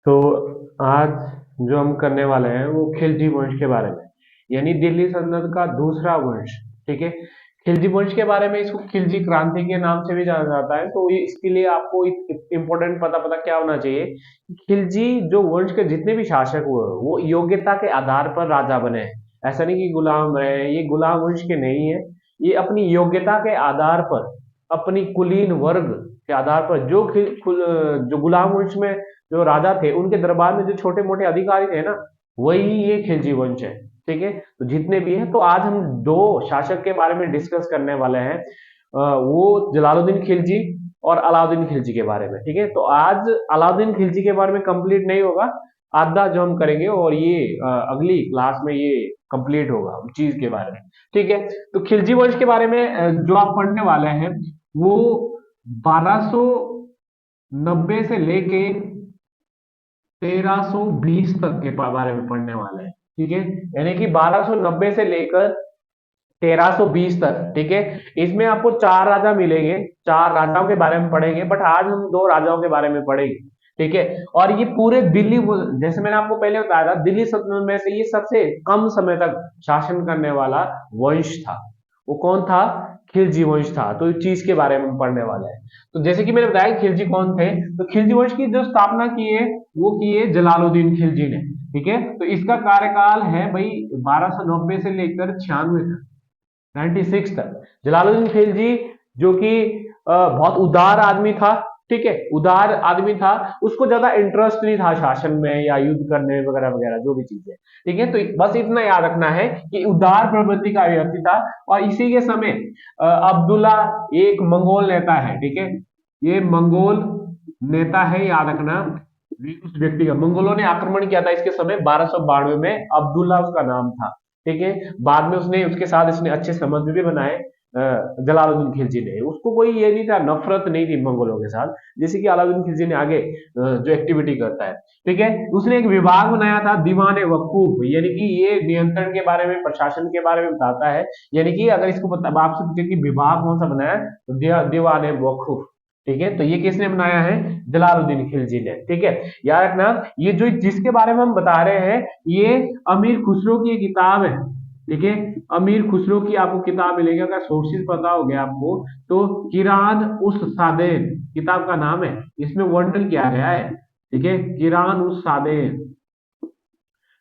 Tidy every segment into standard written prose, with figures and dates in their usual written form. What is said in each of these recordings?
तो आज जो हम करने वाले हैं वो खिलजी वंश के बारे में, यानी दिल्ली सल्तनत का दूसरा वंश। ठीक है। खिलजी वंश के बारे में इसको खिलजी क्रांति के नाम से भी जाना जाता है। तो इसके लिए आपको इम्पोर्टेंट पता पता क्या होना चाहिए कि खिलजी जो वंश के जितने भी शासक हुए वो योग्यता के आधार पर राजा बने हैं। ऐसा नहीं कि गुलाम रहे हैं, ये गुलाम वंश के नहीं है। ये अपनी योग्यता के आधार पर, अपनी कुलीन वर्ग के आधार पर जो गुलाम वंश में जो राजा थे उनके दरबार में जो छोटे मोटे अधिकारी थे ना, वही ये खिलजी वंश है। ठीक है। तो जितने भी हैं, तो आज हम दो शासक के बारे में डिस्कस करने वाले हैं। वो जलालुद्दीन खिलजी और अलाउद्दीन खिलजी के बारे में। ठीक है। तो आज अलाउद्दीन खिलजी के बारे में कंप्लीट नहीं होगा, आधा जो हम करेंगे, और ये अगली क्लास में ये कंप्लीट होगा चीज के बारे में। ठीक है। तो खिलजी वंश के बारे में जो आप पढ़ने वाले हैं वो 1290 से लेके 1320 तक के बारे में पढ़ने वाले हैं। ठीक है। यानी कि 1290 से लेकर 1320 तक। ठीक है। इसमें आपको चार राजा मिलेंगे, चार राजाओं के बारे में पढ़ेंगे, बट आज हम दो राजाओं के बारे में पढ़ेंगे। ठीक है। और ये पूरे दिल्ली, जैसे मैंने आपको पहले बताया था, दिल्ली सल्तनत में से ये सबसे कम समय तक शासन करने वाला वंश था। वो कौन था? खिलजी वंश था। तो इस चीज के बारे में हम पढ़ने वाले हैं। तो जैसे कि मैंने बताया खिलजी कौन थे, तो खिलजी वंश की जो स्थापना की है वो की है जलालुद्दीन खिलजी ने। ठीक है। तो इसका कार्यकाल है भाई 1290 से लेकर 96 तक, 96 तक। जलालुद्दीन खिलजी जो कि बहुत उदार आदमी था। ठीक है। उदार आदमी था, उसको ज्यादा इंटरेस्ट नहीं था शासन में या युद्ध करने में वगैरह वगैरह जो भी चीजें। ठीक है। तो बस इतना याद रखना है कि उदार प्रवृत्ति का व्यक्ति था। और इसी के समय अब्दुल्ला एक मंगोल नेता है। ठीक है। ये मंगोल नेता है, याद रखना। उस व्यक्ति का, मंगोलों ने आक्रमण किया था इसके समय 1292 में, अब्दुल्ला उसका नाम था। ठीक है। बाद में उसने, उसके साथ इसने अच्छे संबंध भी बनाए जलालुद्दीन खिलजी ने। उसको कोई ये नहीं था, नफरत नहीं थी मंगोलों के साथ, जैसे कि अलाउद्दीन खिलजी ने आगे जो एक्टिविटी करता है। ठीक है। उसने एक विभाग बनाया था, दीवान वकूफ, यानी कि ये नियंत्रण के बारे में, प्रशासन के बारे में बताता है। यानी कि अगर इसको आपसे पूछे कि विभाग कौन सा बनाया, तो दीवान वकूफ। ठीक है। तो ये किसने बनाया है? जलालुद्दीन खिलजी ने। ठीक है। याद रखना, ये जो जिसके बारे में हम बता रहे हैं ये अमीर खुसरो की किताब है। ठीक है। अमीर खुसरो की आपको किताब मिलेगी, अगर सोर्सेज पता हो गया आपको तो। किरान उस सादेन किताब का नाम है, इसमें वर्णन किया गया है। ठीक है। किरान उस सादेन।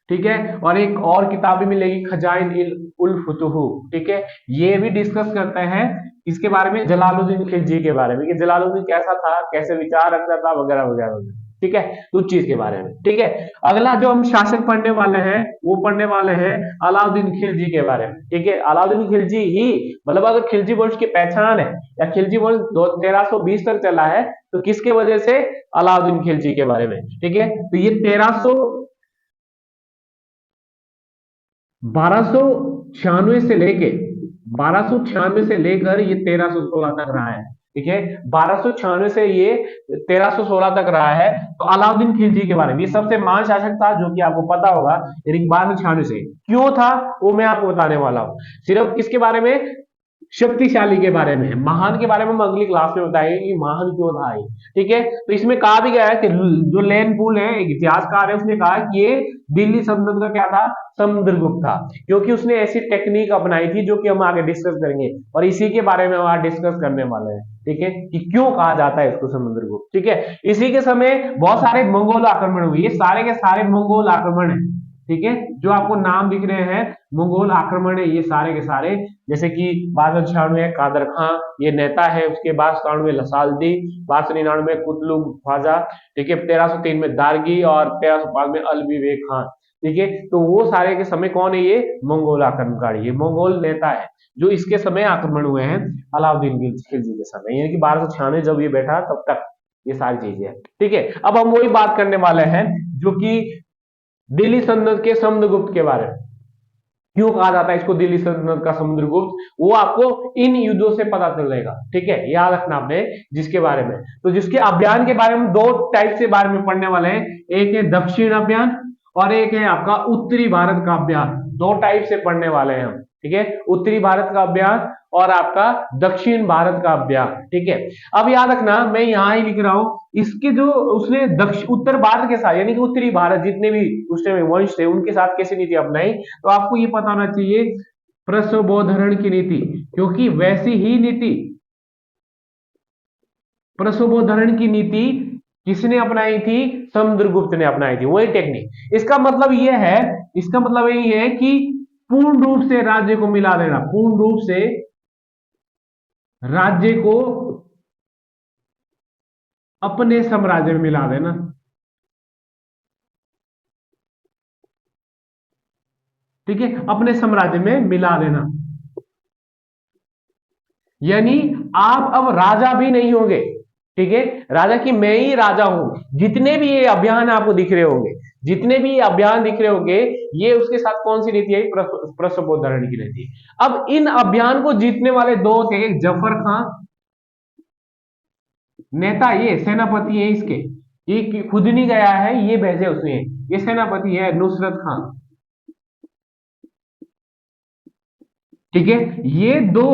ठीक है। और एक और किताब भी मिलेगी, खजाइन उल फुतुह। ठीक है। ये भी डिस्कस करते हैं इसके बारे में, जलालुद्दीन खिलजी के बारे में, कि जलालुद्दीन कैसा था, कैसे विचार रखता था, वगैरह वगैरह वगैरह। ठीक है। तो उस चीज के बारे में। ठीक है। अगला जो हम शासक पढ़ने वाले हैं वो पढ़ने वाले हैं अलाउद्दीन खिलजी के बारे में। ठीक है। अलाउद्दीन खिलजी ही, मतलब अगर खिलजी वंश की पहचान है या खिलजी वंश 1320 तक चला है, तो किसके वजह से? अलाउद्दीन खिलजी के बारे में। ठीक है। तो ये 1296 से लेके 1296 से लेकर ये 1316 तक रहा है। ठीक है। 1296 से ये 1316 तक रहा है। तो अलाउद्दीन खिलजी के बारे में, ये सबसे महान शासक था, जो कि आपको पता होगा। यानी 1296 से क्यों था वो मैं आपको बताने वाला हूं। सिर्फ किसके बारे में? शक्तिशाली के बारे में। महान के बारे में हम अगली क्लास में बताएंगे कि महान क्यों था ये। ठीक है। तो इसमें कहा भी गया है कि जो लेन पुल है, एक इतिहासकार है, उसने कहा कि ये दिल्ली सल्तनत का क्या था? समुद्रगुप्त था, क्योंकि उसने ऐसी टेक्निक अपनाई थी जो कि हम आगे डिस्कस करेंगे, और इसी के बारे में हम आज डिस्कस करने वाले हैं। ठीक है। कि क्यों कहा जाता है इसको समुद्रगुप्त। ठीक है। इसी के समय बहुत सारे मंगोल आक्रमण हुए, ये सारे के सारे मंगोल आक्रमण है। ठीक है। जो आपको नाम दिख रहे हैं मंगोल आक्रमण है, ये सारे के सारे। जैसे कि 1296 कादर खां, ये नेता है। उसके बाद 97 लसाल्दी, 1299 कुतलू ख्वाजा। ठीक है। 1303 में दारगी, और 1305 में अलविवेक खान। ठीक है। तो वो सारे के समय कौन है? ये मंगोल आक्रमणकारी, ये मंगोल नेता है जो इसके समय आक्रमण हुए हैं अलाउद्दीन खिलजी के समय, यानी कि 1296 जब ये बैठा तब तक ये सारी चीजें हैं। ठीक है। अब हम वही बात करने वाले हैं जो कि दिल्ली सल्तनत के समुद्रगुप्त के बारे में। क्यों कहा जाता है इसको दिल्ली सल्तनत का समुद्रगुप्त, वो आपको इन युद्धों से पता चलेगा। ठीक है। याद रखना आपने जिसके बारे में। तो जिसके अभियान के बारे में दो टाइप से बारे में पढ़ने वाले हैं, एक है दक्षिण अभियान और एक है आपका उत्तरी भारत का अभियान। दो टाइप से पढ़ने वाले हैं हम। ठीक है, उत्तरी भारत का अभियान और आपका दक्षिण भारत का अभियान, ठीक है। अब याद रखना मैं यहां ही लिख रहा हूं, इसके जो उसने उत्तर भारत के साथ यानी कि उत्तरी भारत जितने भी उस टाइम वंश थे उनके साथ कैसी नीति अपनाई, तो आपको ये पता होना चाहिए प्रसवोधरण की नीति, क्योंकि वैसी ही नीति प्रसवोधरण की नीति किसने अपनाई थी, समुद्रगुप्त ने अपनाई थी, वही टेक्निक। इसका मतलब यह है, इसका मतलब यही है कि पूर्ण रूप से राज्य को मिला देना, पूर्ण रूप से राज्य को अपने साम्राज्य में मिला देना, ठीक है, अपने साम्राज्य में मिला देना। यानी आप अब राजा भी नहीं होंगे, ठीक है, राजा की मैं ही राजा हूं। जितने भी ये अभियान आपको दिख रहे होंगे, जितने भी ये अभियान दिख रहे होंगे, ये उसके साथ कौन सी नीति है, प्रसवोधरण की नीति। अब इन अभियान को जीतने वाले दो थे, एक जफर खान नेता, ये सेनापति है इसके, ये खुद नहीं गया है, ये भेजे उसने, ये सेनापति है नुसरत खान, ठीक है। ये दो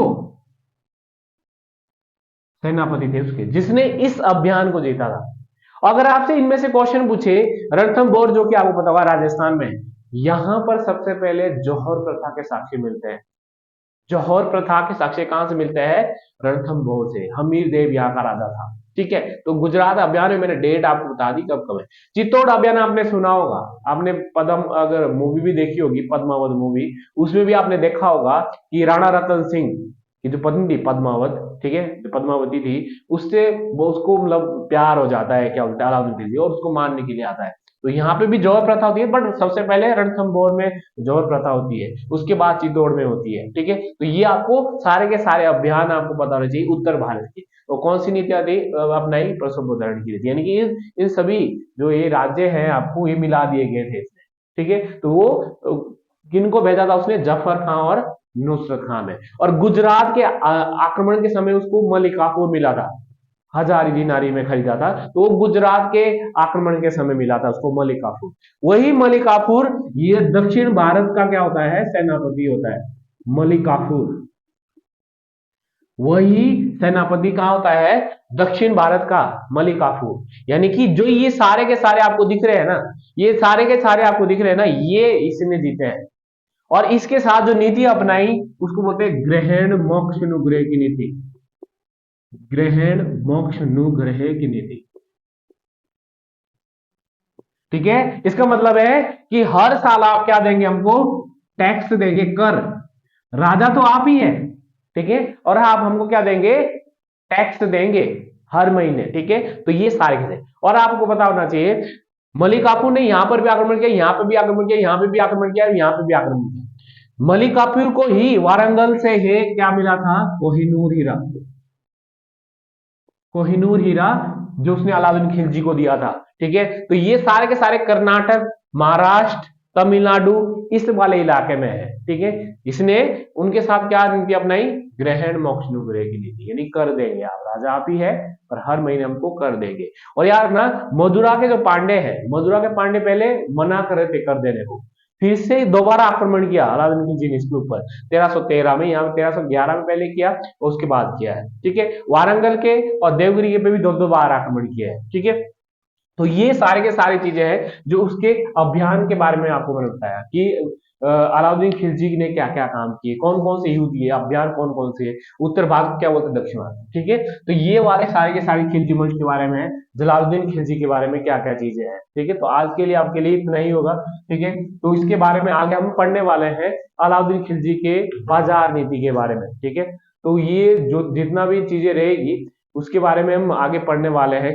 सेनापति थे उसके, जिसने इस अभियान को जीता था। अगर आपसे इनमें से क्वेश्चन पूछे, रणथंभौर जो कि आपको पता होगा राजस्थान में, यहां पर सबसे पहले जौहर प्रथा के साक्ष्य मिलते हैं। जौहर प्रथा के साक्ष्य कहां से मिलते हैं, रणथंभौर से। हमीर देव यहाँ का राजा था, ठीक है। तो गुजरात अभियान में मैंने डेट आपको बता दी कब कब है। चित्तौड़ अभियान आपने सुना होगा, आपने पद्म अगर मूवी भी देखी होगी, पद्मावत मूवी, उसमें भी आपने देखा होगा कि राणा रतन सिंह की जो पत्नी थी पद्मावत, ठीक है, जो पद्मावती थी, उससे वो उसको मतलब प्यार हो जाता है, क्या बोलते हैं, अलाउद्दीन खिलजी, और उसको मारने के लिए आता है। तो यहाँ पे भी जौहर प्रथा होती है, बट सबसे पहले रणथंभौर में जौहर प्रथा होती है, उसके बाद चित्तौड़ में होती है, ठीक है। तो ये आपको सारे के सारे अभियान आपको पता होना चाहिए उत्तर भारत की। तो कौन सी नीतियां थी अपनाई, प्रसवोधरण की नीति, यानी कि इन सभी जो ये राज्य हैं आपको ये मिला दिए गए थे इसमें, ठीक है। तो वो किनको भेजा था उसने, जफर खां और नुसरत खान है। और गुजरात के आक्रमण के समय उसको मलिक काफूर मिला था, हजारी दिनारी में खरीदा था, तो वो गुजरात के आक्रमण के समय मिला था उसको मलिक काफूर। वही मलिक काफूर ये दक्षिण भारत का क्या होता है, सेनापति होता है मलिक काफूर। वही सेनापति कहां होता है, दक्षिण भारत का मलिक काफूर। यानी कि जो ये सारे के सारे आपको दिख रहे हैं ना, ये सारे के सारे आपको दिख रहे हैं ना, ये इसने जीते हैं। और इसके साथ जो नीति अपनाई उसको बोलते हैं ग्रहण मोक्ष अनुग्रह की नीति, ग्रहण मोक्ष अनुग्रह की नीति, ठीक है। इसका मतलब है कि हर साल आप क्या देंगे हमको, टैक्स देंगे, कर। राजा तो आप ही है, ठीक है, और आप हमको क्या देंगे, टैक्स देंगे हर महीने, ठीक है। तो ये सारे कैसे, और आपको पता होना चाहिए मलिक काफूर ने यहां पर भी आक्रमण किया, यहां पर भी आक्रमण किया, यहां पर भी आक्रमण किया, यहां पर भी आक्रमण किया। मलिक काफूर को ही वारंगल से है क्या मिला था, कोहिनूर हीरा, कोहिनूर हीरा जो उसने अलाउद्दीन खिलजी को दिया था, ठीक है। तो ये सारे के सारे कर्नाटक, महाराष्ट्र, तमिलनाडु इस वाले इलाके में है, ठीक है। इसने उनके साथ क्या नीति अपनाई, ग्रहण मोक्ष अनुग्रह की नीति, यानी कर देंगे, आप राजा आप ही है पर हर महीने हमको कर देंगे। और यार ना, मदुरा के जो पांडे हैं, मदुरा के पांडे पहले मना कर रहे थे कर देने को, फिर से दोबारा आक्रमण किया अलाउद्दीन खिलजी ने इसके ऊपर 1313 में, यहाँ 1311 में पहले किया और उसके बाद किया है, ठीक है। वारंगल के और देवगिरी के पे भी दो बार आक्रमण किया है, ठीक है। तो ये सारे के सारी चीजें हैं जो उसके अभियान के बारे में आपको मैंने बताया कि अलाउद्दीन खिलजी ने क्या क्या काम किए, कौन कौन से युद्ध किए, अभियान कौन कौन से, उत्तर भारत क्या बोलते हैं, दक्षिण भारत, ठीक है। तो ये वाले सारे के सारे खिलजी वंश के बारे में, जलालुद्दीन खिलजी के बारे में क्या क्या चीजें हैं, ठीक है। तो आज के लिए आपके लिए इतना ही होगा, ठीक है। तो इसके बारे में आगे हम पढ़ने वाले हैं अलाउद्दीन खिलजी के बाजार नीति के बारे में, ठीक है। तो ये जो जितना भी चीजें रहेगी उसके बारे में हम आगे पढ़ने वाले हैं।